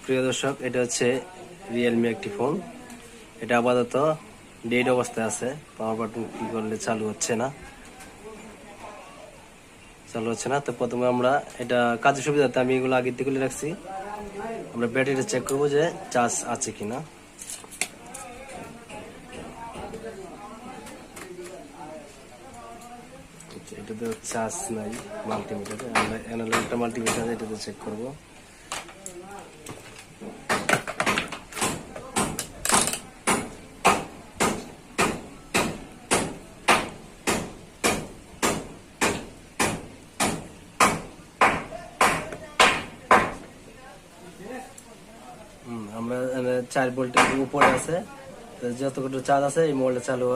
প্রিয় দর্শক, এটা হচ্ছে রিয়েলমি একটি ফোন। এটা আপাতত ডেড অবস্থায় আছে। পাওয়ার বাটন কি করলে চালু হচ্ছে না। তো প্রথমে আমরা এটা কাজের সুবিধাতে আমি এগুলো আগে থেকে রাখছি। আমরা ব্যাটারিটা চেক করবো যে চার্জ আছে কিনা। এটাতে চার্জ নাই মাল্টিমিটারে। আমরা অ্যানালগ একটা মাল্টিমিটার এটাতে চেক করবো। আমরা 4 ভোল্টের উপরে আছে, যতটুকু চার্জ আছে এই মোবাইলটা চালু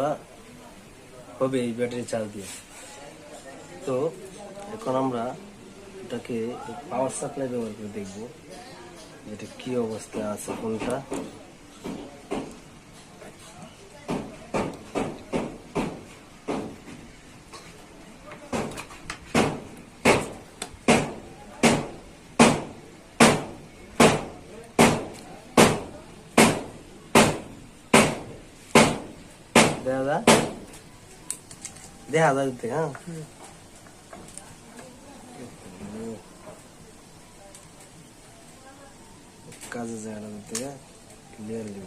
হবে এই ব্যাটারি চার্জ দিয়ে। তো এখন আমরা এটাকে পাওয়ার সাপ্লাই ব্যবহার করে দেখবো এটা কি অবস্থায় আছে ফোনটা। দেখা যায় হ্যাঁ, কাজে জায়গা থেকে ক্লিয়ারলি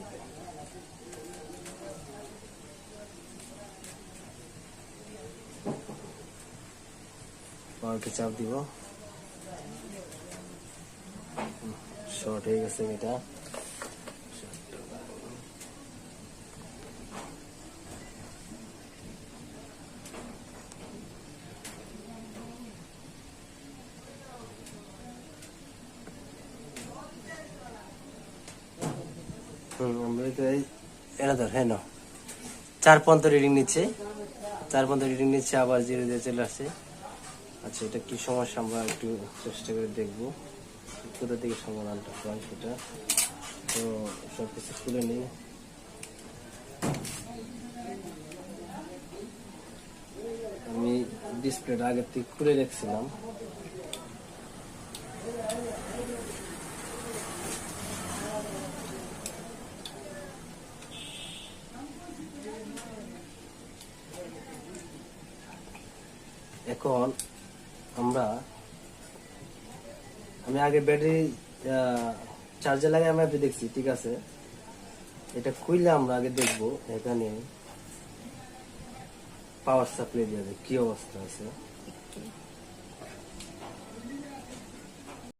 পাওয়ারকে চাপ দিব। শর্ট হয়ে গেছে এটা। আমরা এটা ধর হ্যাঁ 4 রিডিং নিচ্ছে। 4 রিডিং নিচ্ছে, আবার 0 দিয়ে চলে আসছে। আচ্ছা, এটা কি সমস্যা আমরা একটু চেষ্টা করে দেখবো কোথা থেকে সমাধানটা হয় সেটা। তো সবকিছু খুলে নিই। আমি ডিসপ্লেটা আগের থেকে খুলে রেখেছিলাম। এখন আমি আগে ব্যাটারি চার্জে লাগাই আমি আপনি দেখছি, ঠিক আছে। এটা খুললে আমরা আগে দেখবো এখানে পাওয়ার সাপ্লাই দিয়ে কি অবস্থা আছে।